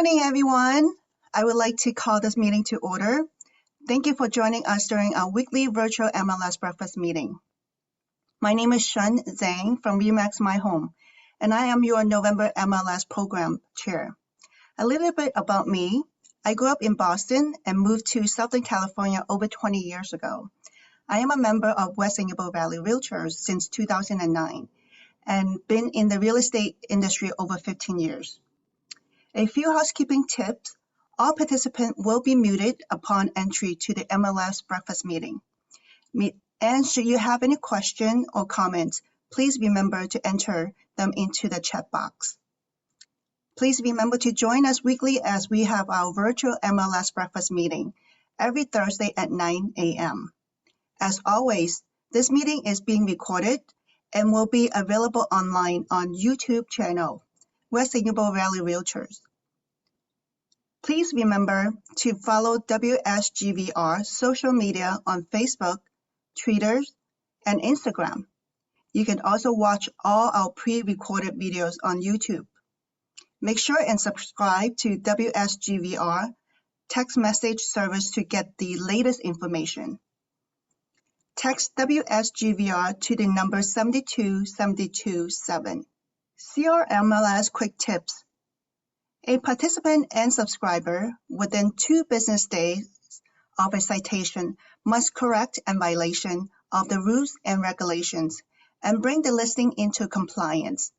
morning, everyone. I would like to call this meeting to order. Thank you for joining us during our weekly virtual MLS breakfast meeting. My name is Shun Zhang from Reimers My Home, and I am your November MLS program chair. A little bit about me. I grew up in Boston and moved to Southern California over 20 years ago. I am a member of West Singapore Valley Realtors since 2009 and been in the real estate industry over 15 years. A few housekeeping tips. All participants will be muted upon entry to the MLS breakfast meeting. And should you have any questions or comments, please remember to enter them into the chat box. Please remember to join us weekly as we have our virtual MLS breakfast meeting every Thursday at 9 a.m. As always, this meeting is being recorded and will be available online on YouTube channel, West Singapore Valley Realtors. Please remember to follow WSGVR social media on Facebook, Twitter, and Instagram. You can also watch all our pre-recorded videos on YouTube. Make sure and subscribe to WSGVR text message service to get the latest information. Text WSGVR to the number 72727. CRMLS quick tips. A participant and subscriber within 2 business days of a citation must correct a violation of the rules and regulations and bring the listing into compliance.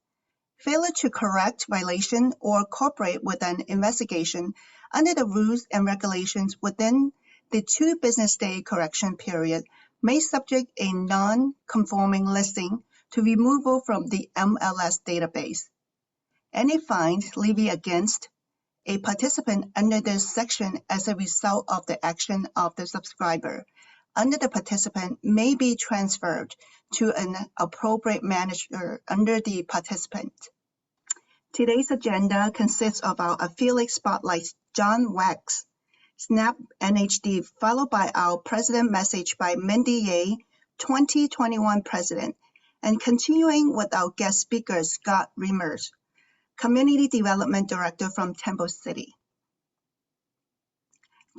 Failure to correct violation or cooperate with an investigation under the rules and regulations within the 2 business day correction period may subject a non-conforming listing to removal from the MLS database. Any fines levied against a participant under this section as a result of the action of the subscriber under the participant may be transferred to an appropriate manager under the participant. Today's agenda consists of our affiliate spotlights, John Wax, Snap NHD, followed by our president message by Mindy Ye, 2021 president, and continuing with our guest speaker, Scott Reimers, Community Development Director from Temple City.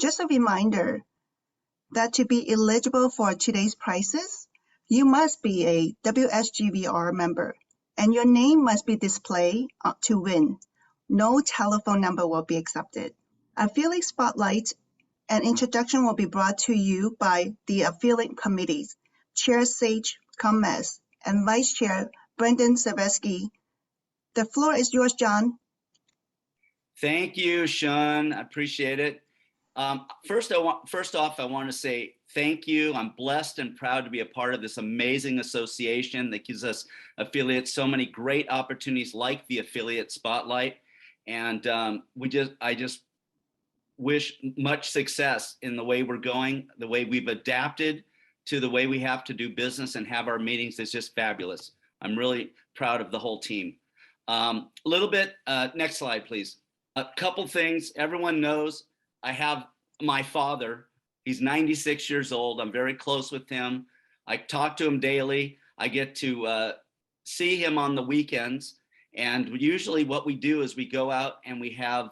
Just a reminder that to be eligible for today's prizes, you must be a WSGVR member and your name must be displayed to win. No telephone number will be accepted. Affiliate Spotlight and introduction will be brought to you by the affiliate committees, Chair Sage Gomez and Vice Chair Brendan Savesky. The floor is yours, John. Thank you, Sean. I appreciate it. First off, I want to say thank you. I'm blessed and proud to be a part of this amazing association that gives us affiliates so many great opportunities like the Affiliate Spotlight. And I just wish much success in the way we're going, the way we've adapted to the way we have to do business and have our meetings is just fabulous. I'm really proud of the whole team. Next slide, please. A couple things. Everyone knows I have my father. He's 96 years old. I'm very close with him. I talk to him daily. I get to see him on the weekends. And usually what we do is we go out and we have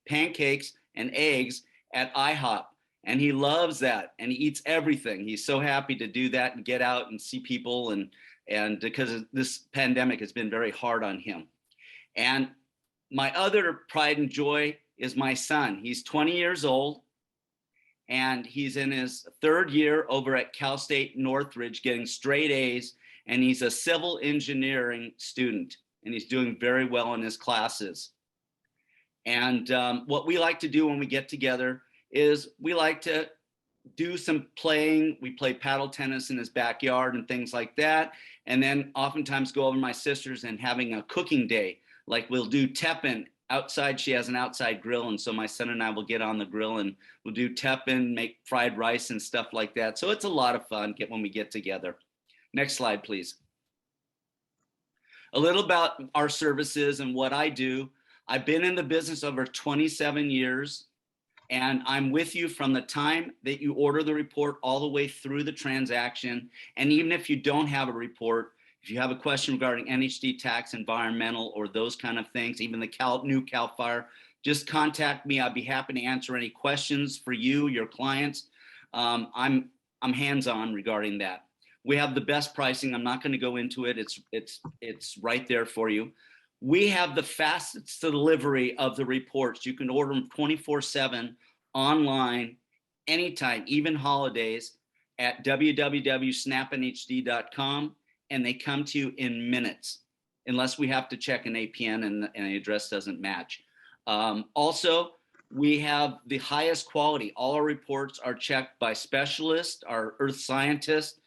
pancakes and eggs at IHOP. And he loves that. And he eats everything. He's so happy to do that and get out and see people. And because this pandemic has been very hard on him. And my other pride and joy is my son. He's 20 years old and he's in his 3rd year over at Cal State Northridge getting straight A's, and he's a civil engineering student and he's doing very well in his classes. And what we like to do when we get together is we like to do some playing. We play paddle tennis in his backyard and things like that. And then oftentimes go over to my sister's and having a cooking day. Like we'll do teppin outside. She has an outside grill. And so my son and I will get on the grill and we'll do teppin, make fried rice and stuff like that. So it's a lot of fun when we get together. Next slide, please. A little about our services and what I do. I've been in the business over 27 years. And I'm with you from the time that you order the report all the way through the transaction. And even if you don't have a report, if you have a question regarding NHD tax, environmental, or those kind of things, even the new CAL FIRE just contact me. I'd be happy to answer any questions for you, your clients. I'm hands-on regarding that. We have the best pricing. I'm not going to go into it. It's right there for you. We have the fastest delivery of the reports. You can order them 24/7 online, anytime, even holidays, at www.snapnhd.com, and they come to you in minutes, unless we have to check an APN and the address doesn't match. Also, we have the highest quality. All our reports are checked by specialists, our earth scientists,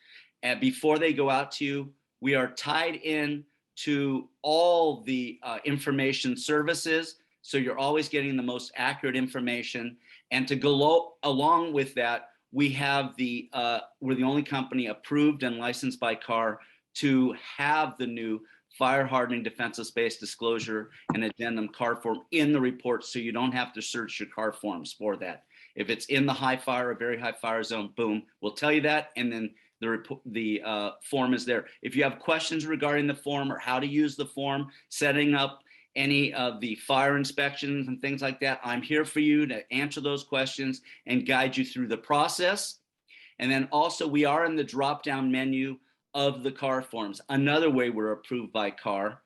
and before they go out to you. We are tied in to all the information services, so you're always getting the most accurate information. And to go along with that, we have we're the only company approved and licensed by CAR to have the new fire hardening defensive space disclosure and addendum CAR form in the report, so you don't have to search your CAR forms for that. If it's in the high fire or very high fire zone, boom, we'll tell you that, and then the form is there. If you have questions regarding the form or how to use the form, setting up any of the fire inspections and things like that, I'm here for you to answer those questions and guide you through the process. And then also, we are in the drop-down menu of the CAR forms, another way we're approved by CAR.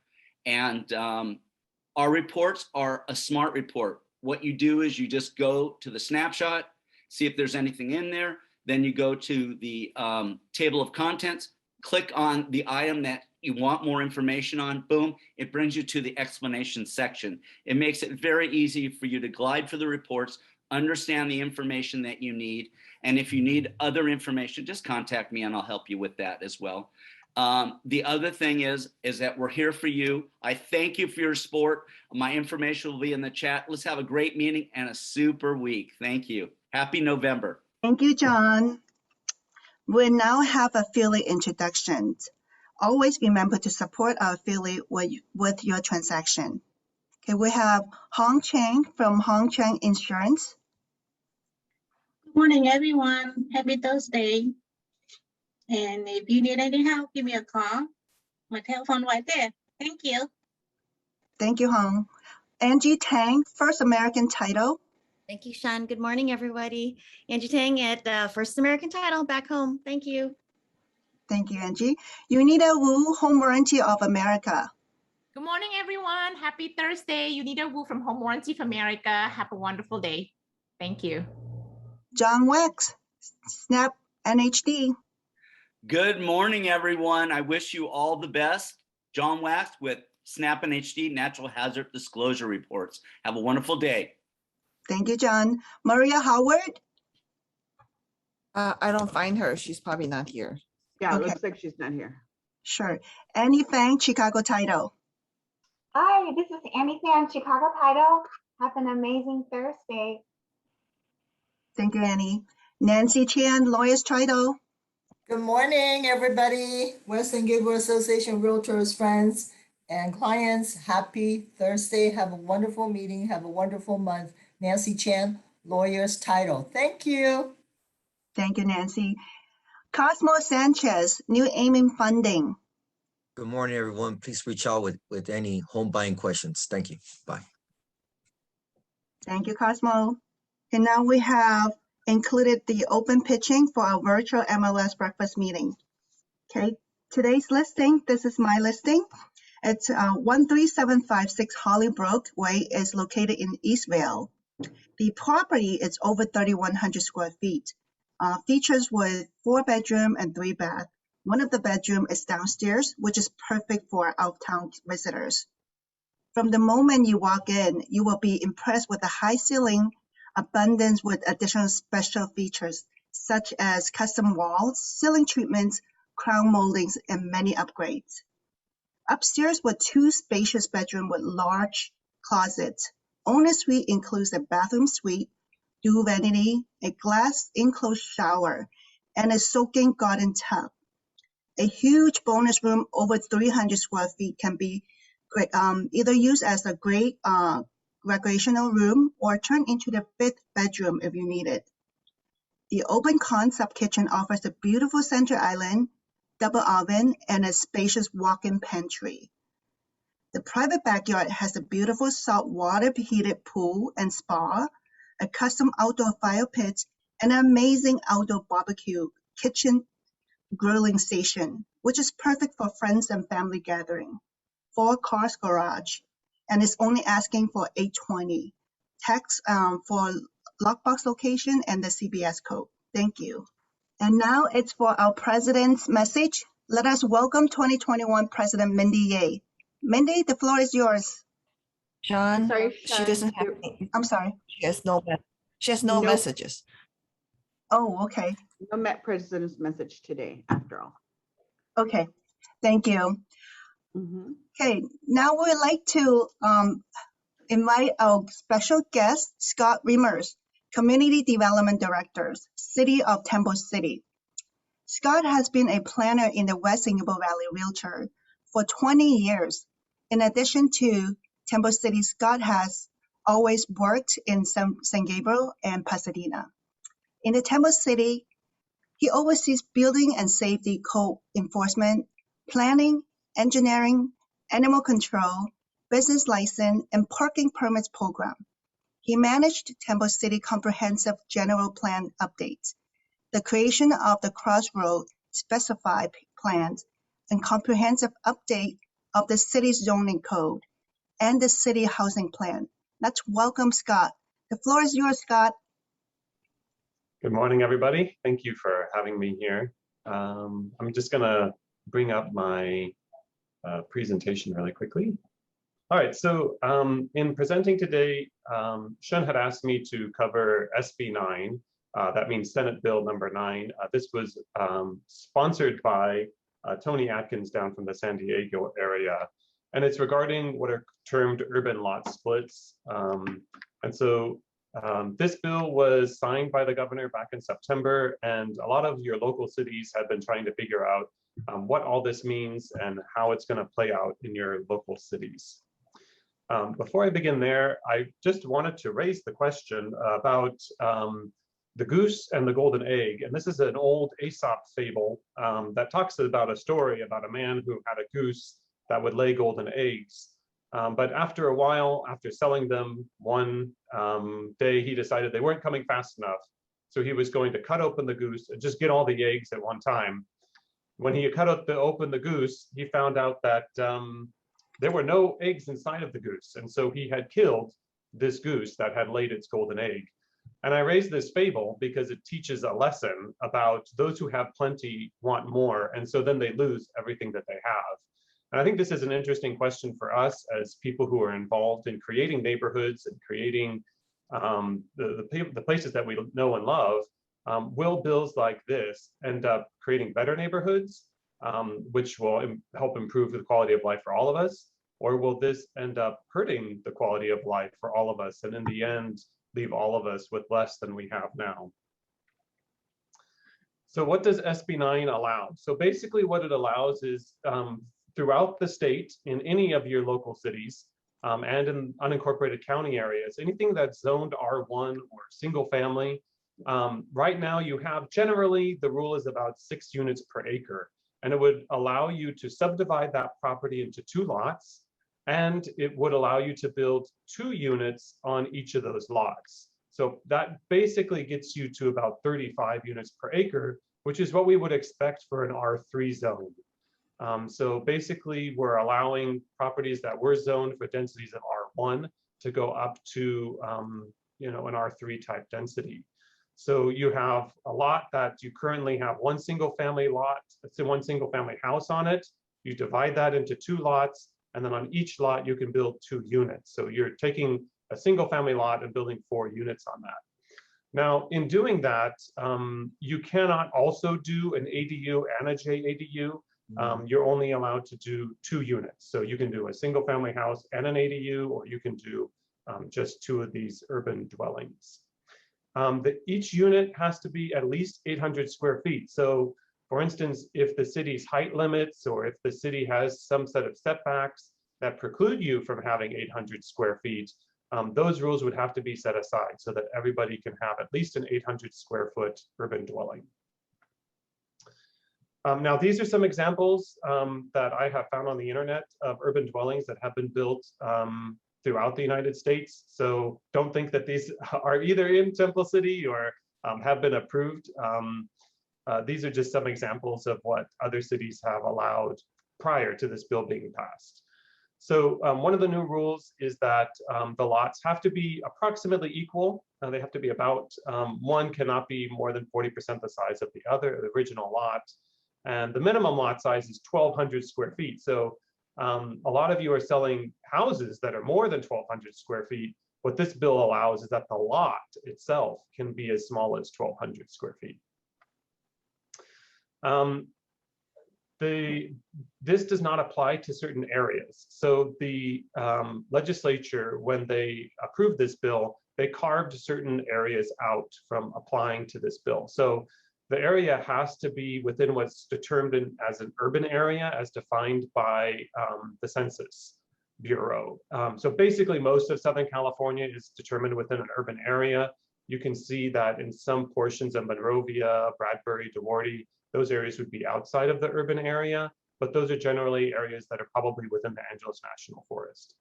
And our reports are a smart report. What you do is you just go to the snapshot, see if there's anything in there. Then you go to the table of contents, click on the item that you want more information on, boom, it brings you to the explanation section. It makes it very easy for you to glide through the reports, understand the information that you need. And if you need other information, just contact me and I'll help you with that as well. The other thing is that we're here for you. I thank you for your support. My information will be in the chat. Let's have a great meeting and a super week. Thank you. Happy November. Thank you, John. We now have affiliate introductions. Always remember to support our affiliate with your transaction. Okay, we have Hong Chang from Hong Chang Insurance. Good morning, everyone. Happy Thursday. And if you need any help, give me a call. My telephone right there. Thank you. Thank you, Hong. Angie Tang, First American Title. Thank you, Sean. Good morning, everybody. Angie Tang at First American Title back home. Thank you. Thank you, Angie. Unita Wu, Home Warranty of America. Good morning, everyone. Happy Thursday. Unita Wu from Home Warranty of America. Have a wonderful day. Thank you. John Wax, Snap NHD. Good morning, everyone. I wish you all the best. John Wax with Snap NHD Natural Hazard Disclosure Reports. Have a wonderful day. Thank you, John. Maria Howard. I don't find her. She's probably not here. Yeah, Okay. it looks like she's not here. Sure. Annie Fang, Chicago Title. Hi, this is Annie Fan, Chicago Title. Have an amazing Thursday. Thank you, Annie. Nancy Chan, Lawyers Title. Good morning, everybody. Western Gable Association Realtors, friends and clients. Happy Thursday. Have a wonderful meeting. Have a wonderful month. Nancy Chan, Lawyers Title. Thank you. Thank you, Nancy. Cosmo Sanchez, New Aiming Funding. Good morning, everyone. Please reach out with any home buying questions. Thank you. Bye. Thank you, Cosmo. And now we have included the open pitching for our virtual MLS breakfast meeting. Okay, today's listing, this is my listing. It's 13756 Hollybrook Way is located in Eastvale. The property is over 3,100 square feet. Features with 4-bedroom and 3-bath. One of the bedroom is downstairs, which is perfect for out-of-town visitors. From the moment you walk in, you will be impressed with the high ceiling, abundance with additional special features, such as custom walls, ceiling treatments, crown moldings, and many upgrades. Upstairs were 2 spacious bedrooms with large closets. Owner suite includes a bathroom suite, dual vanity, a glass enclosed shower, and a soaking garden tub. A huge bonus room over 300 square feet can be either used as a great recreational room or turn into the 5th bedroom if you need it. The open concept kitchen offers a beautiful center island, double oven, and a spacious walk-in pantry. The private backyard has a beautiful saltwater heated pool and spa, a custom outdoor fire pit, and an amazing outdoor barbecue kitchen grilling station, which is perfect for friends and family gathering. 4 cars garage, and is only asking for $820. Text for lockbox location and the CBS code. Thank you. And now it's for our president's message. Let us welcome 2021 President Mindy Yeh. Mindy, the floor is yours. Sean, Sorry, she Sean, doesn't have there- any, I'm sorry. she has no, she has no Nope. messages. Oh, okay. No Met President's message today, after all. Okay. Thank you. Mhm. Okay, now we'd like to invite our special guest, Scott Reimers, Community Development Director, City of Temple City. Scott has been a planner in the West San Gabriel Valley Realtor for 20 years. In addition to Temple City, Scott has always worked in San Gabriel and Pasadena. In the Temple City, he oversees building and safety code enforcement, planning, engineering, animal control, business license, and parking permits program. He managed Temple City Comprehensive General Plan updates, the creation of the Crossroad Specified Plans, and comprehensive update of the city's zoning code and the city housing plan. Let's welcome Scott. The floor is yours, Scott. Good morning, everybody. Thank you for having me here. I'm just gonna bring up my presentation really quickly. All right, so in presenting today, Shun had asked me to cover SB 9. That means Senate Bill number 9. This was sponsored by Tony Atkins down from the San Diego area. And it's regarding what are termed urban lot splits. And so this bill was signed by the governor back in September, and a lot of your local cities have been trying to figure out what all this means and how it's going to play out in your local cities. Before I begin there, I just wanted to raise the question about the goose and the golden egg. And this is an old Aesop fable that talks about a story about a man who had a goose that would lay golden eggs. But after a while, after selling them, one day he decided they weren't coming fast enough. So he was going to cut open the goose and just get all the eggs at one time. When he cut open the goose, he found out that there were no eggs inside of the goose. And so he had killed this goose that had laid its golden egg. And I raise this fable because it teaches a lesson about those who have plenty want more. And so then they lose everything that they have. And I think this is an interesting question for us as people who are involved in creating neighborhoods and creating the places that we know and love. Will bills like this end up creating better neighborhoods, which will help improve the quality of life for all of us? Or will this end up hurting the quality of life for all of us, and in the end, leave all of us with less than we have now? So what does SB 9 allow? So basically what it allows is throughout the state, in any of your local cities, and in unincorporated county areas, anything that's zoned R1 or single family, right now you have generally, the rule is about 6 units per acre, and it would allow you to subdivide that property into 2 lots, and it would allow you to build 2 units on each of those lots. So that basically gets you to about 35 units per acre, which is what we would expect for an R3 zone. So basically, we're allowing properties that were zoned for densities of R1 to go up to an R3 type density. So you have a lot that you currently have one single family lot, let's say one single family house on it. You divide that into 2 lots, and then on each lot you can build 2 units. So you're taking a single family lot and building 4 units on that. Now, in doing that, you cannot also do an ADU and a JADU. You're only allowed to do 2 units. So you can do a single family house and an ADU, or you can do just 2 of these urban dwellings. Each unit has to be at least 800 square feet. So for instance, if the city's height limits, or if the city has some set of setbacks that preclude you from having 800 square feet, those rules would have to be set aside so that everybody can have at least an 800 square foot urban dwelling. Now, these are some examples that I have found on the internet of urban dwellings that have been built throughout the United States. So don't think that these are either in Temple City or have been approved. These are just some examples of what other cities have allowed prior to this bill being passed. So one of the new rules is that the lots have to be approximately equal. They have to be about, one cannot be more than 40% the size of the other, the original lot. And the minimum lot size is 1,200 square feet. So a lot of you are selling houses that are more than 1,200 square feet. What this bill allows is that the lot itself can be as small as 1,200 square feet. This does not apply to certain areas. So the legislature, when they approved this bill, they carved certain areas out from applying to this bill. So the area has to be within what's determined as an urban area as defined by the Census Bureau. So basically most of Southern California is determined within an urban area. You can see that in some portions of Monrovia, Bradbury, DeWarty, those areas would be outside of the urban area, but those are generally areas that are probably within the Angeles National Forest.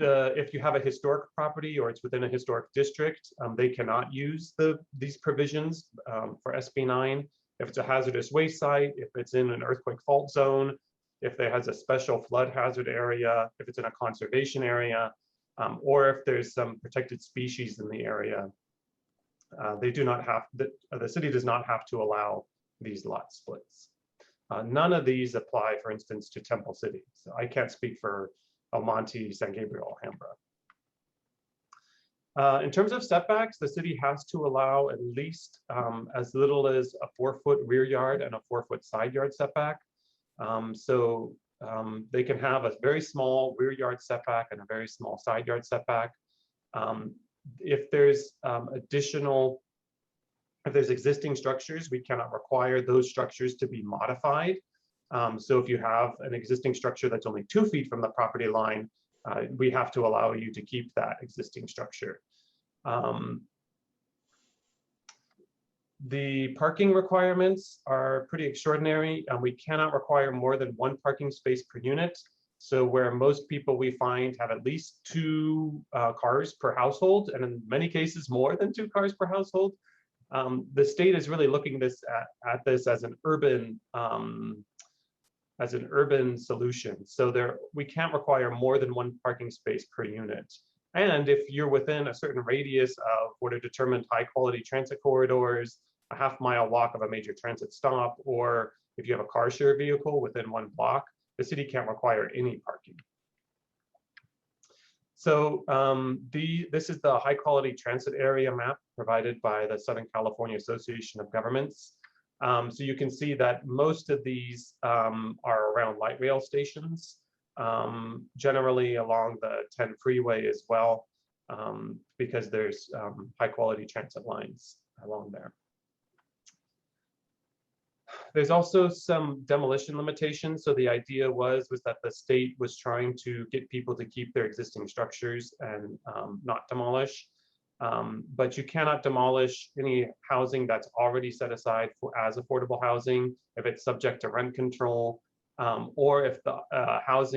If you have a historic property or it's within a historic district, they cannot use these provisions for SB 9. If it's a hazardous waste site, if it's in an earthquake fault zone, if there has a special flood hazard area, if it's in a conservation area, or if there's some protected species in the area, they do not have, the city does not have to allow these lot splits. None of these apply, for instance, to Temple City. So I can't speak for El Monte, San Gabriel, Alhambra. In terms of setbacks, the city has to allow at least as little as a 4-foot rear yard and a 4-foot side yard setback. They can have a very small rear yard setback and a very small side yard setback. If there's if there's existing structures, we cannot require those structures to be modified. So if you have an existing structure that's only 2 feet from the property line, we have to allow you to keep that existing structure. The parking requirements are pretty extraordinary. We cannot require more than 1 parking space per unit. So where most people we find have at least 2 cars per household, and in many cases more than 2 cars per household, the state is really looking at this as an urban solution. So we can't require more than 1 parking space per unit. And if you're within a certain radius of what are determined high quality transit corridors, a half-mile walk of a major transit stop, or if you have a car share vehicle within 1 block, the city can't require any parking. So this is the high quality transit area map provided by the Southern California Association of Governments. So you can see that most of these are around light rail stations, generally along the 10 freeway as well, because there's high quality transit lines along there. There's also some demolition limitations. So the idea was that the state was trying to get people to keep their existing structures and not demolish. But you cannot demolish any housing that's already set aside as affordable housing if it's subject to rent control, or if the house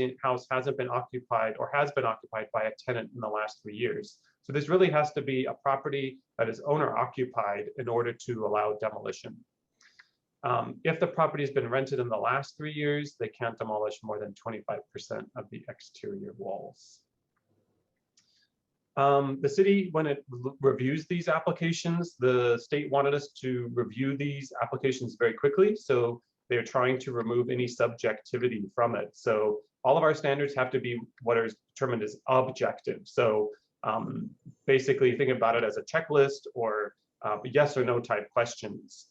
hasn't been occupied or has been occupied by a tenant in the last 3 years. So this really has to be a property that is owner occupied in order to allow demolition. If the property has been rented in the last 3 years, they can't demolish more than 25% of the exterior walls. The city, when it reviews these applications, the state wanted us to review these applications very quickly. So they're trying to remove any subjectivity from it. So all of our standards have to be what is determined as objective. So basically think about it as a checklist or yes or no type questions.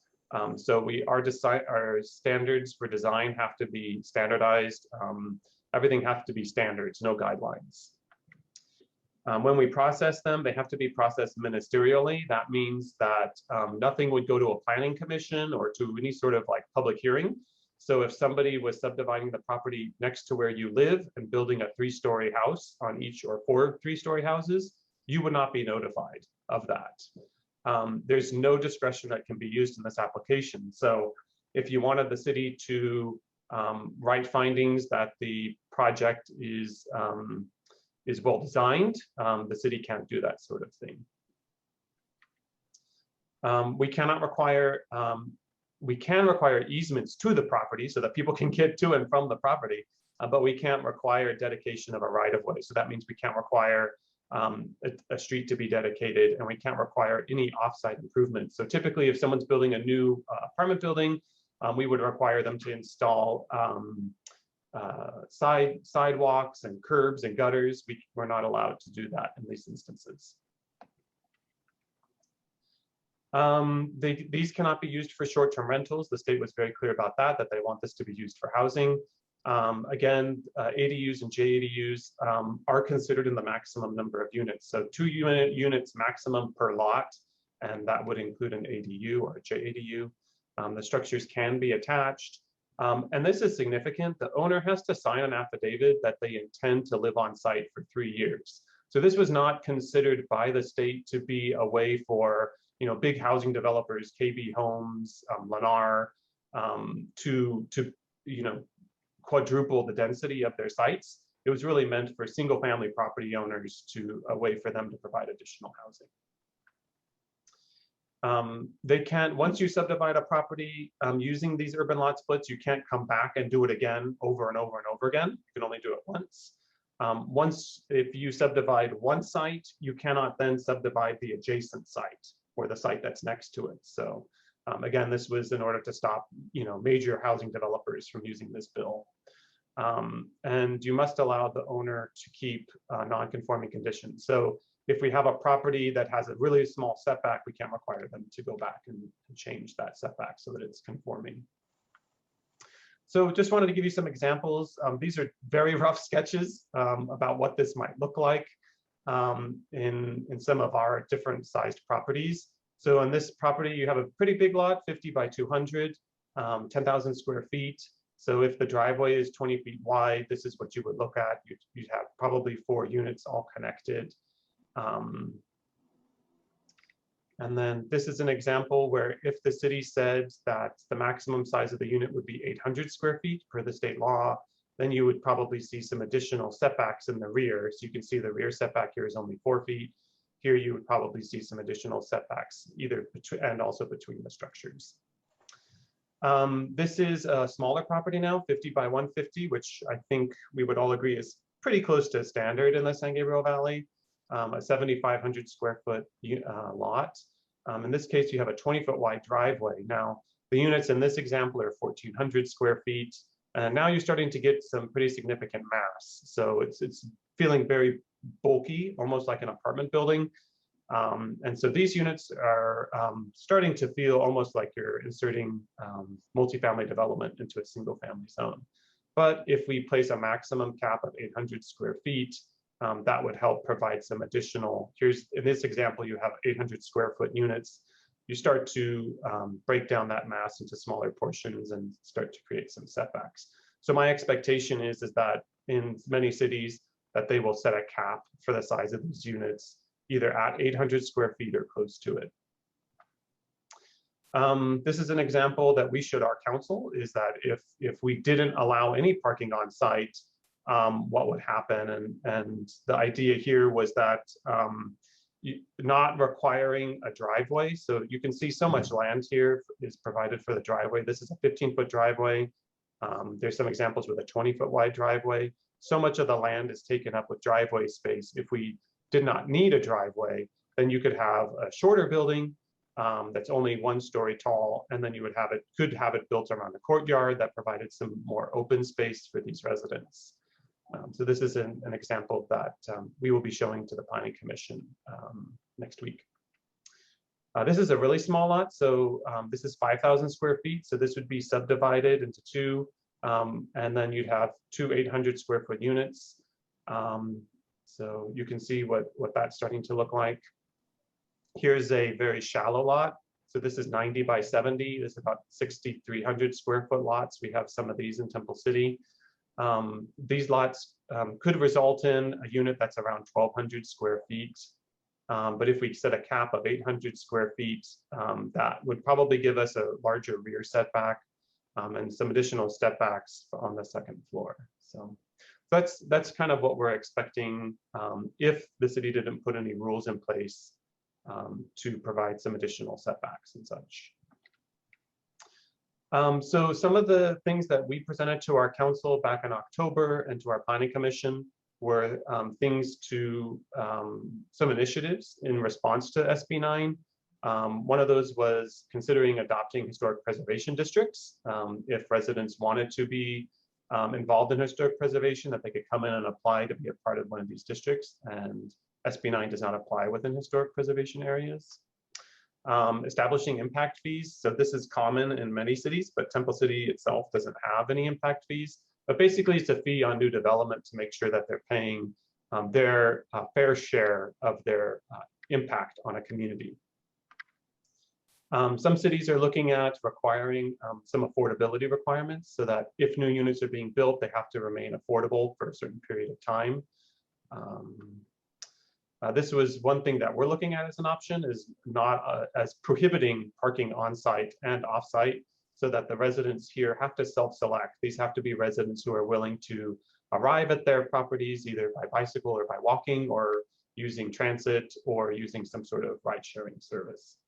So our standards for design have to be standardized. Everything has to be standards, no guidelines. When we process them, they have to be processed ministerially. That means that nothing would go to a planning commission or to any sort of like public hearing. So if somebody was subdividing the property next to where you live and building a 3-story house on each or 4 3-story houses, you would not be notified of that. there's no discretion that can be used in this application. So if you wanted the city to write findings that the project is well designed, the city can't do that sort of thing. We cannot require, we can require easements to the property so that people can get to and from the property, but we can't require dedication of a right of way. So that means we can't require a street to be dedicated, and we can't require any offsite improvements. So typically, if someone's building a new apartment building, we would require them to install sidewalks and curbs and gutters. We're not allowed to do that in these instances. These cannot be used for short-term rentals. The state was very clear about that they want this to be used for housing. Again, ADUs and JADUs are considered in the maximum number of units. So 2 units maximum per lot, and that would include an ADU or a JADU. The structures can be attached. And this is significant. The owner has to sign an affidavit that they intend to live on site for 3 years. So this was not considered by the state to be a way for big housing developers, KB Homes, Lennar, to quadruple the density of their sites. It was really meant for single family property owners a way for them to provide additional housing. They can't, once you subdivide a property using these urban lot splits, you can't come back and do it again over and over and over again. You can only do it once. If you subdivide one site, you cannot then subdivide the adjacent site or the site that's next to it. So again, this was in order to stop major housing developers from using this bill. And you must allow the owner to keep non-conforming conditions. So if we have a property that has a really small setback, we can't require them to go back and change that setback so that it's conforming. So just wanted to give you some examples. These are very rough sketches about what this might look like in some of our different sized properties. So on this property, you have a pretty big lot, 50 by 200, 10,000 square feet. So if the driveway is 20 feet wide, this is what you would look at. You'd have probably 4 units all connected. And then this is an example where if the city said that the maximum size of the unit would be 800 square feet per the state law, then you would probably see some additional setbacks in the rear. So you can see the rear setback here is only 4 feet. Here you would probably see some additional setbacks either between and also between the structures. This is a smaller property now, 50 by 150, which I think we would all agree is pretty close to standard in the San Gabriel Valley. A 7,500 square foot lot. In this case, you have a 20-foot wide driveway. Now, the units in this example are 1,400 square feet. And now you're starting to get some pretty significant mass. So it's feeling very bulky, almost like an apartment building. And so these units are starting to feel almost like you're inserting multifamily development into a single family zone. But if we place a maximum cap of 800 square feet, that would help provide some additional, in this example, you have 800 square foot units. You start to break down that mass into smaller portions and start to create some setbacks. So my expectation is that in many cities that they will set a cap for the size of these units, either at 800 square feet or close to it. This is an example that we showed our council, is that if we didn't allow any parking on site, what would happen, and the idea here was that not requiring a driveway. So you can see so much land here is provided for the driveway. This is a 15-foot driveway. There's some examples with a 20-foot wide driveway. So much of the land is taken up with driveway space. If we did not need a driveway, then you could have a shorter building that's only 1 story tall, and then you would could have it built around a courtyard that provided some more open space for these residents. So this is an example that we will be showing to the Planning Commission next week. This is a really small lot. So this is 5,000 square feet. So this would be subdivided into 2, and then you'd have 2 800 square foot units. So you can see what that's starting to look like. Here's a very shallow lot. So this is 90 by 70. This is about 6,300 square foot lots. We have some of these in Temple City. These lots could result in a unit that's around 1,200 square feet. But if we set a cap of 800 square feet, that would probably give us a larger rear setback and some additional step backs on the second floor. So that's kind of what we're expecting if the city didn't put any rules in place to provide some additional setbacks and such. So some of the things that we presented to our council back in October and to our planning commission were things to some initiatives in response to SB 9. One of those was considering adopting historic preservation districts. If residents wanted to be involved in historic preservation, that they could come in and apply to be a part of one of these districts, and SB 9 does not apply within historic preservation areas. Establishing impact fees. So this is common in many cities, but Temple City itself doesn't have any impact fees. But basically it's a fee on new development to make sure that they're paying their fair share of their impact on a community. Some cities are looking at requiring some affordability requirements so that if new units are being built, they have to remain affordable for a certain period of time. This was one thing that we're looking at as an option, is not as prohibiting parking on site and off site, so that the residents here have to self-select. These have to be residents who are willing to arrive at their properties either by bicycle or by walking, or using transit, or using some sort of ride-sharing service.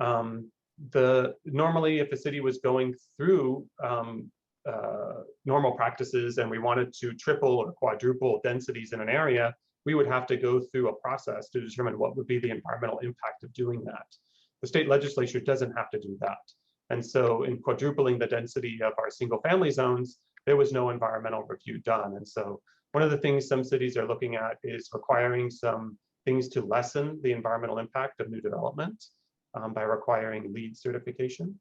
Normally, if a city was going through normal practices and we wanted to triple or quadruple densities in an area, we would have to go through a process to determine what would be the environmental impact of doing that. The state legislature doesn't have to do that. And so in quadrupling the density of our single family zones, there was no environmental review done. And so one of the things some cities are looking at is requiring some things to lessen the environmental impact of new development by requiring LEED certification.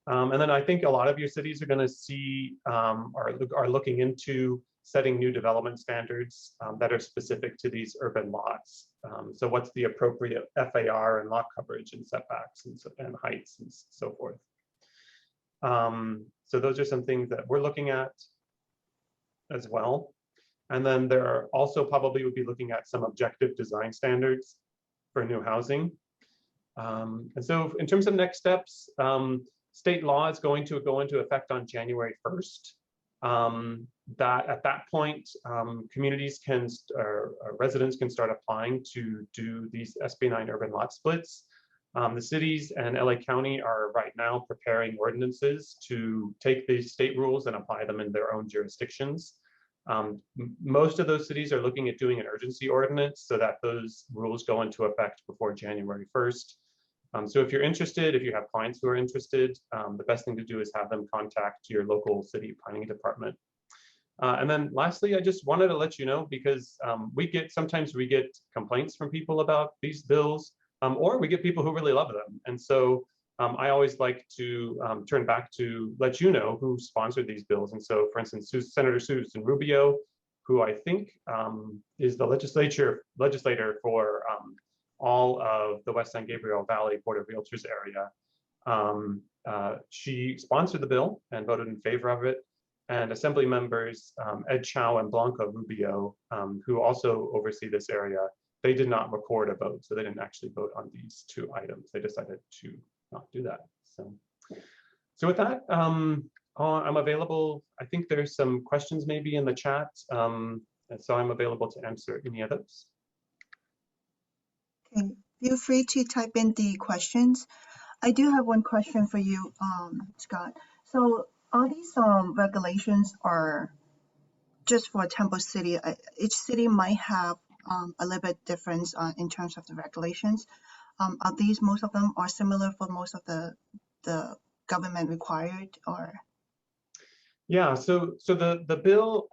And then I think a lot of your cities are going to see, are looking into setting new development standards that are specific to these urban lots. So what's the appropriate FAR and lot coverage and setbacks and heights and so forth. So those are some things that we're looking at as well. And then there are also probably would be looking at some objective design standards for new housing. And so in terms of next steps, state law is going to go into effect on January 1st. That at that point, communities can, residents can start applying to do these SB 9 urban lot splits. The cities and LA County are right now preparing ordinances to take these state rules and apply them in their own jurisdictions. Most of those cities are looking at doing an urgency ordinance so that those rules go into effect before January 1st. So if you're interested, if you have clients who are interested, the best thing to do is have them contact your local city planning department. And then lastly, I just wanted to let you know, because sometimes we get complaints from people about these bills, or we get people who really love them. And so I always like to turn back to let you know who sponsored these bills. And so, for instance, Senator Susan Rubio, who I think is the legislator for all of the West San Gabriel Valley Board of Realtors area. She sponsored the bill and voted in favor of it. And Assembly members Ed Chow and Blanca Rubio, who also oversee this area, they did not record a vote. So they didn't actually vote on these two items. They decided to not do that. So with that, I'm available. I think there's some questions maybe in the chat. And so I'm available to answer any of those. Okay, feel free to type in the questions. I do have one question for you, Scott. So all these regulations are just for Temple City. Each city might have a little bit difference in terms of the regulations. Are these, most of them are similar for most of the government required, or? Yeah, so the bill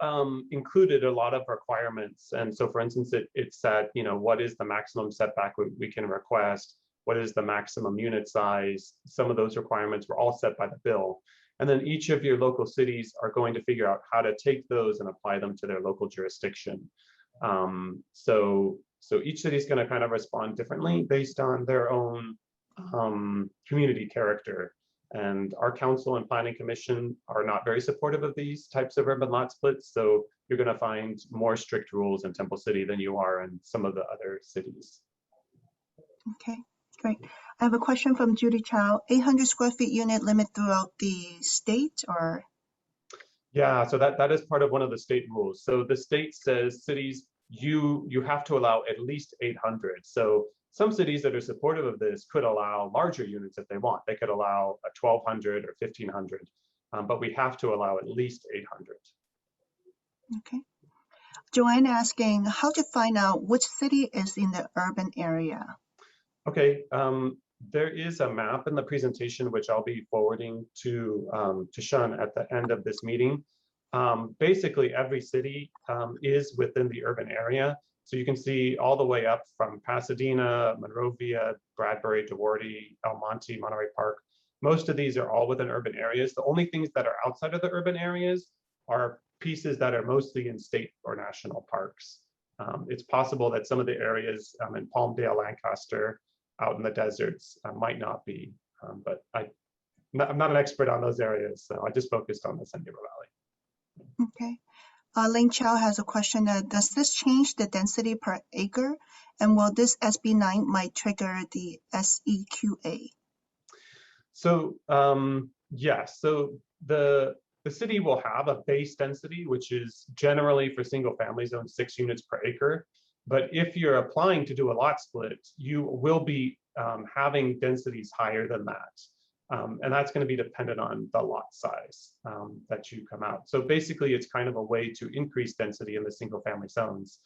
included a lot of requirements. And so for instance, it said, what is the maximum setback we can request? What is the maximum unit size? Some of those requirements were all set by the bill. And then each of your local cities are going to figure out how to take those and apply them to their local jurisdiction. So each city is going to kind of respond differently based on their own community character. And our council and planning commission are not very supportive of these types of urban lot splits. So you're going to find more strict rules in Temple City than you are in some of the other cities. Okay, great. I have a question from Judy Chow. 800 square feet unit limit throughout the state, or? Yeah, so that is part of one of the state rules. So the state says cities, you have to allow at least 800. So some cities that are supportive of this could allow larger units if they want. They could allow a 1,200 or 1,500, but we have to allow at least 800. Okay. Joanne asking how to find out which city is in the urban area. Okay, there is a map in the presentation which I'll be forwarding to Sean at the end of this meeting. Basically, every city is within the urban area. So you can see all the way up from Pasadena, Monrovia, Bradbury, DeWarty, El Monte, Monterey Park. Most of these are all within urban areas. The only things that are outside of the urban areas are pieces that are mostly in state or national parks. It's possible that some of the areas in Palmdale, Lancaster, out in the deserts might not be, but I'm not an expert on those areas, so I just focused on the San Gabriel Valley. Okay. Ling Chow has a question. Does this change the density per acre? And will this SB9 might trigger the SEQA? So yes, so the city will have a base density, which is generally for single family zone 6 units per acre. But if you're applying to do a lot split, you will be having densities higher than that. And that's going to be dependent on the lot size that you come out. So basically, it's kind of a way to increase density in the single family zones.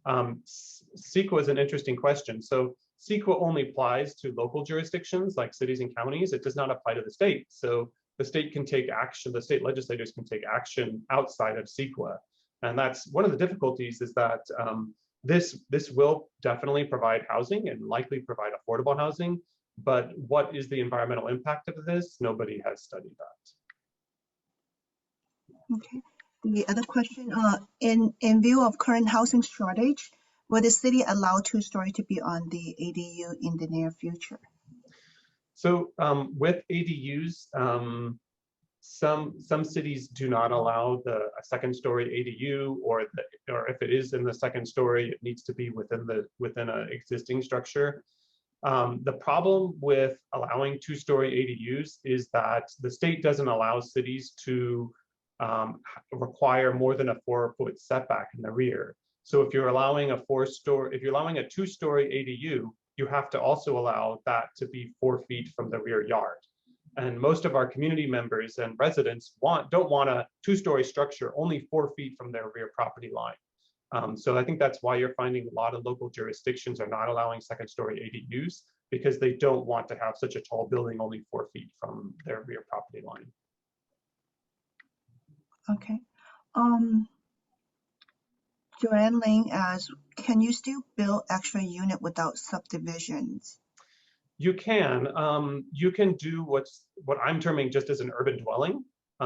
CEQA is an interesting question. So CEQA only applies to local jurisdictions like cities and counties. It does not apply to the state. So the state can take action, the state legislators can take action outside of CEQA. And that's one of the difficulties is that this will definitely provide housing and likely provide affordable housing. But what is the environmental impact of this? Nobody has studied that. Okay. The other question, in view of current housing shortage, will the city allow 2-story to be on the ADU in the near future? So with ADUs, some cities do not allow a 2nd-story ADU, or if it is in the 2nd story, it needs to be within an existing structure. The problem with allowing 2-story ADUs is that the state doesn't allow cities to require more than a 4-foot setback in the rear. So if you're allowing a 2-story ADU, you have to also allow that to be 4 feet from the rear yard. And most of our community members and residents don't want a 2-story structure only 4 feet from their rear property line. So I think that's why you're finding a lot of local jurisdictions are not allowing 2nd-story ADUs, because they don't want to have such a tall building only 4 feet from their rear property line. Okay. Joanne Ling asks, can you still build extra unit without subdivisions? You can. You can do what I'm terming just as an urban dwelling.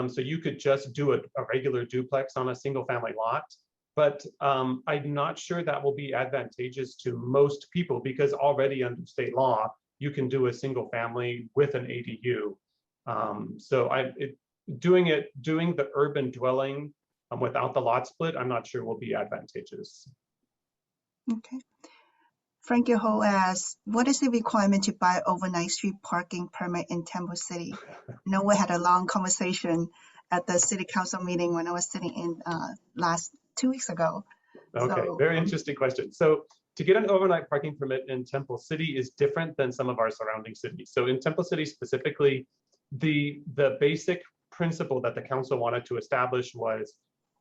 So you could just do a regular duplex on a single family lot. But I'm not sure that will be advantageous to most people, because already under state law, you can do a single family with an ADU. So doing the urban dwelling without the lot split, I'm not sure will be advantageous. Okay. Frankie Ho asks, what is the requirement to buy overnight street parking permit in Temple City? I know we had a long conversation at the city council meeting when I was sitting in last 2 weeks ago. Okay, So, very interesting question. So to get an overnight parking permit in Temple City is different than some of our surrounding cities. So in Temple City specifically, the basic principle that the council wanted to establish was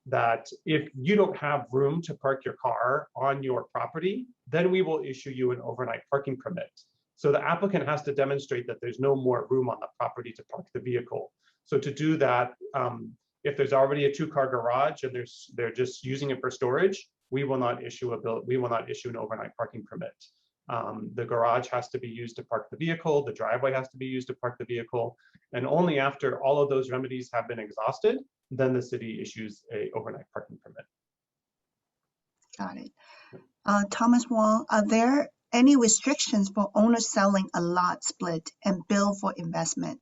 that if you don't have room to park your car on your property, then we will issue you an overnight parking permit. So the applicant has to demonstrate that there's no more room on the property to park the vehicle. So to do that, if there's already a 2-car garage and they're just using it for storage, we will not issue an overnight parking permit. The garage has to be used to park the vehicle, the driveway has to be used to park the vehicle, and only after all of those remedies have been exhausted, then the city issues an overnight parking permit. got it. Thomas Wong, are there any restrictions for owners selling a lot split and build for investment?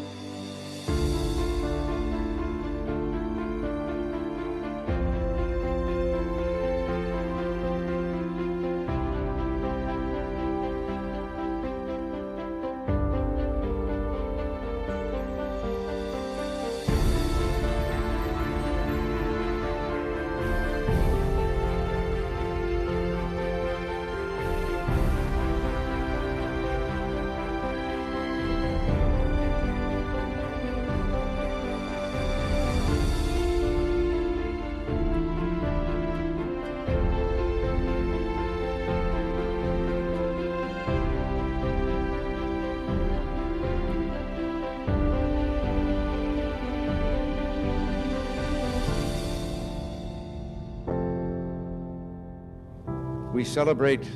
we celebrate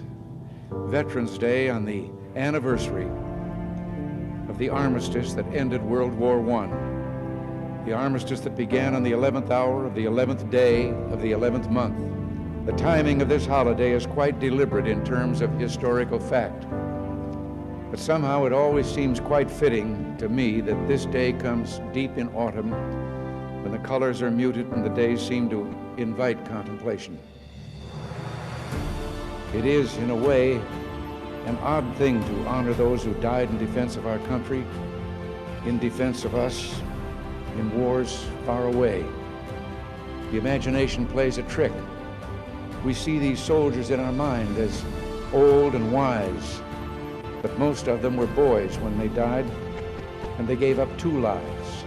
Veterans Day on the anniversary of the armistice that ended World War I. The armistice that began on the 11th hour of the 11th day of the 11th month. The timing of this holiday is quite deliberate in terms of historical fact. But somehow it always seems quite fitting to me that this day comes deep in autumn when the colors are muted and the days seem to invite contemplation. It is, in a way, an odd thing to honor those who died in defense of our country, in defense of us, in wars far away. The imagination plays a trick. We see these soldiers in our mind as old and wise, but most of them were boys when they died, and they gave up two lives,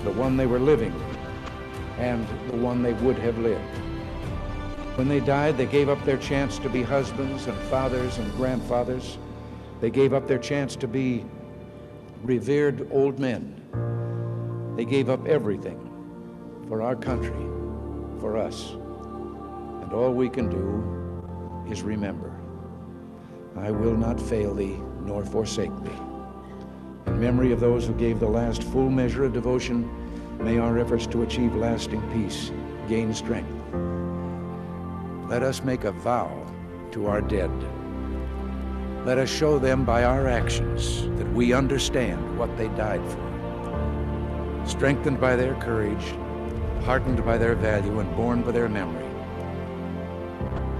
the one they were living and the one they would have lived. When they died, they gave up their chance to be husbands and fathers and grandfathers. They gave up their chance to be revered old men. They gave up everything for our country, for us. And all we can do is remember. I will not fail thee, nor forsake thee. In memory of those who gave the last full measure of devotion, may our efforts to achieve lasting peace gain strength. Let us make a vow to our dead. Let us show them by our actions that we understand what they died for. Strengthened by their courage, heartened by their value, and borne by their memory,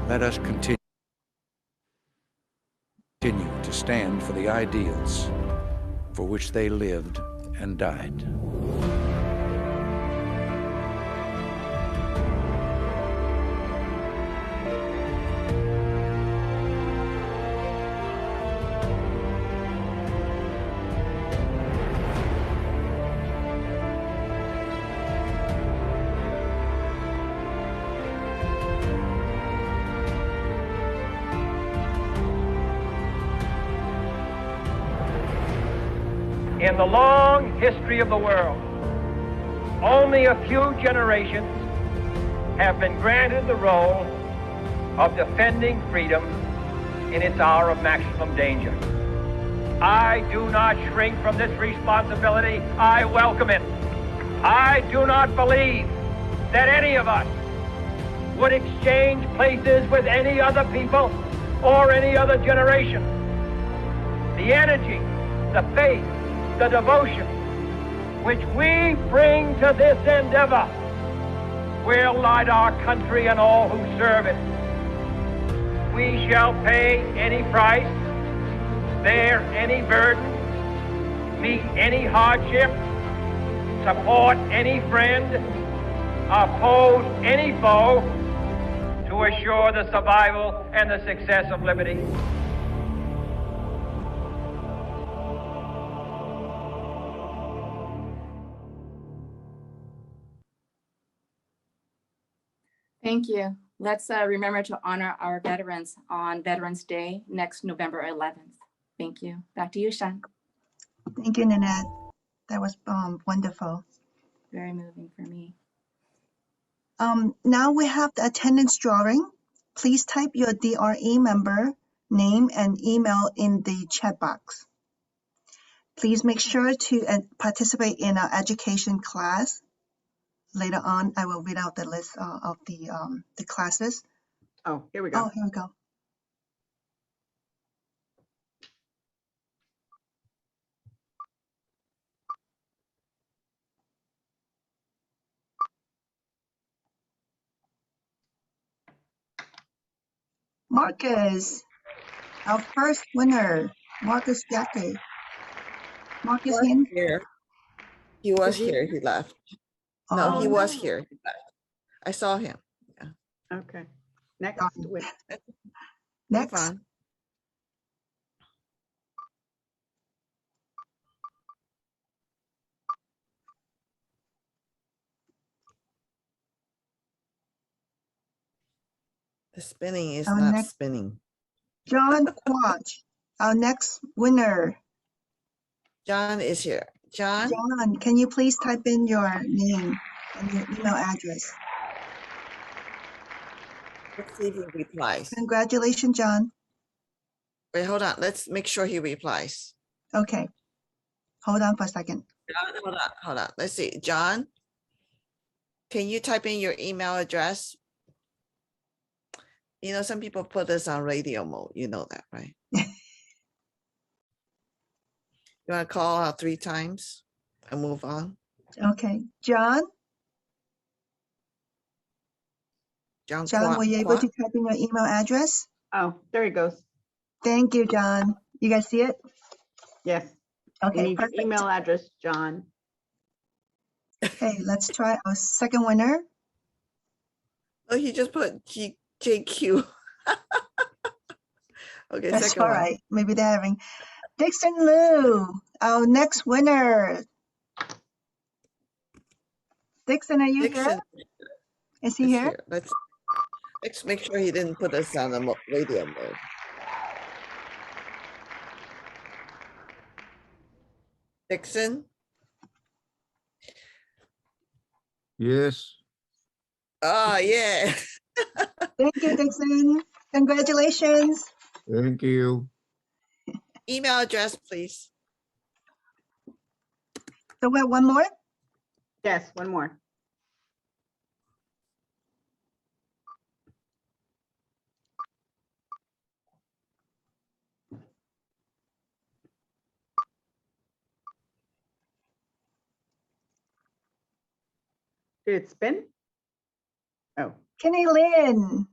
let us continue to stand for the ideals for which they lived and died. In the long history of the world, only a few generations have been granted the role of defending freedom in its hour of maximum danger. I do not shrink from this responsibility. I welcome it. I do not believe that any of us would exchange places with any other people or any other generation. The energy, the faith, the devotion which we bring to this endeavor will light our country and all who serve it. We shall pay any price, bear any burden, meet any hardship, support any friend, oppose any foe to assure the survival and the success of liberty. Thank you. Let's remember to honor our veterans on Veterans Day next November 11th. Thank you. Back to you, Shan. Thank you, Nanette. That was wonderful. Very moving for me. Now we have the attendance drawing. Please type your DRE member name and email in the chat box. Please make sure to participate in our education class. Later on, I will read out the list of the classes. Oh, here we go. Oh, here we go. Marcus, our first winner, Marcus Jacke. Marcus in? Here. He was Is he- here. He left. No, Oh, he was no. here. He left. I saw him. Yeah. Okay. Next. Next. Move on. The spinning is Our not next- spinning. John Quach, our next winner. John is here. John? John, can you please type in your name and your email address? Let's see if he replies. Congratulations, John. Wait, hold on. Let's make sure he replies. Okay. Hold on for a second. Hold on. Let's see. John, can you type in your email address? You know, some people put this on radio mode. You know that, right? You want to call out 3 times and move on? Okay. John, John, were you able to type in your email address? Oh, there he goes. Thank you, John. You guys see it? Yes. Okay, We need your perfect. email address, John. Okay, let's try our second winner. Oh, he just put JQ. Okay, That's second all one. right. Maybe they're having Dixon Liu, our next winner. Dixon, are you here? Dixon Is he here? Let's make sure he didn't put us on the radio mode. Dixon? Yes. Oh, yeah. Thank you, Dixon. Congratulations. Thank you. Email address, please. So we have one more? Yes, one more. Did it spin? Oh. Kenny Lynn.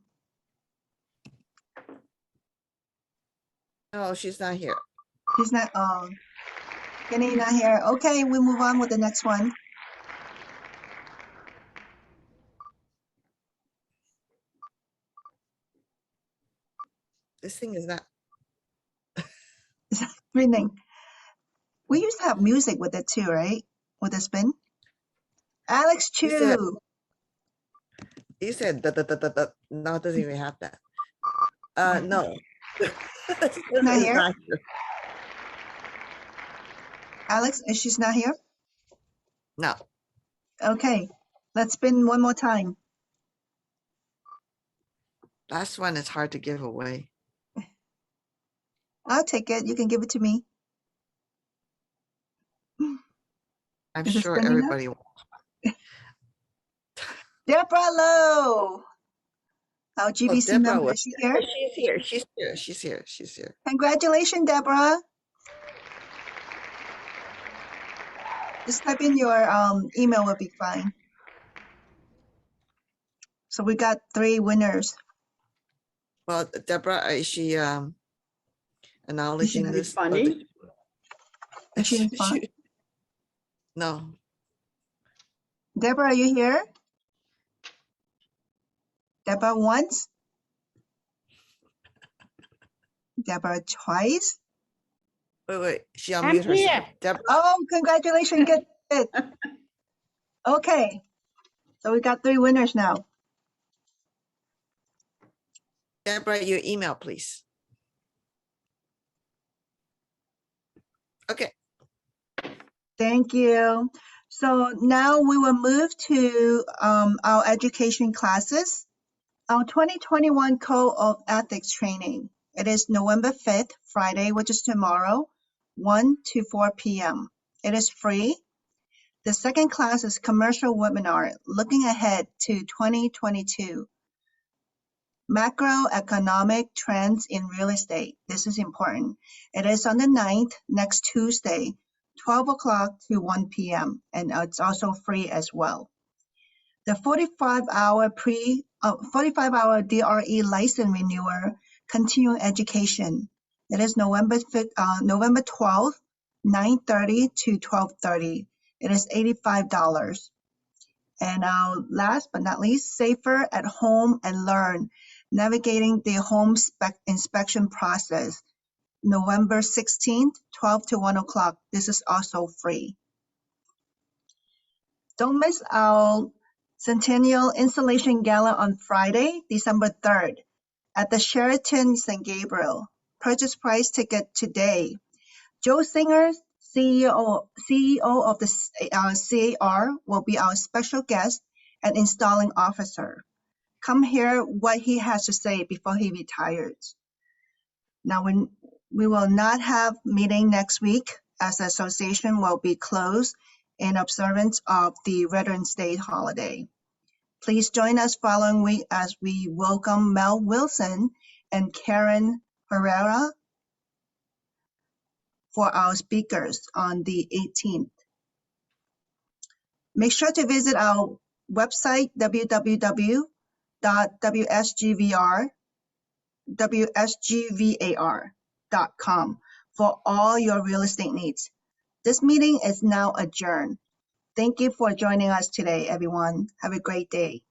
Oh, she's not here. She's not, Kenny not here. Okay, we move on with the next one. This thing is not. Spinning. We used to have music with it too, right? With the spin. Alex Chu. He said that. No, it doesn't even have that. No. Not here? Alex, is she's not here? No. Okay, let's spin one more time. Last one is hard to give away. I'll take it. You can give it to me. I'm Is it sure spinning now? everybody. Deborah Lowe. Our GBC Deborah member. was- Is she here? She's here. She's here. She's here. She's here. Congratulations, Deborah. Just type in your email will be fine. So we got 3 winners. Well, Deborah, is she acknowledging this? Funny. Is she in fun? No. Deborah, are you here? Deborah once? Deborah twice? Wait. She unmuted herself. Deborah. Oh, congratulations. Good. Okay. So we got 3 winners now. Deborah, your email, please. Okay. Thank you. So now we will move to our education classes. Our 2021 Code of Ethics training. It is November 5th, Friday, which is tomorrow, 1 to 4 p.m. It is free. The second class is commercial webinar, looking ahead to 2022. Macroeconomic trends in real estate. This is important. It is on the 9th, next Tuesday, 12 o'clock to 1 p.m. And it's also free as well. The 45-hour DRE license renewal, continuing education. It is November 12th, 9:30 to 12:30. It is $85. And last but not least, Safer at Home and Learn, navigating the home inspection process. November 16th, 12 to 1 o'clock. This is also free. Don't miss our Centennial Installation Gala on Friday, December 3rd at the Sheraton St. Gabriel. Purchase price ticket today. Joe Singer, CEO of the CAR, will be our special guest and installing officer. come hear what he has to say before he retires. Now, we will not have meeting next week as the association will be closed in observance of the Veterans Day holiday. Please join us following week as we welcome Mel Wilson and Karen Herrera for our speakers on the 18th. Make sure to visit our website, www.wsgvar.com for all your real estate needs. This meeting is now adjourned. Thank you for joining us today, everyone. Have a great day.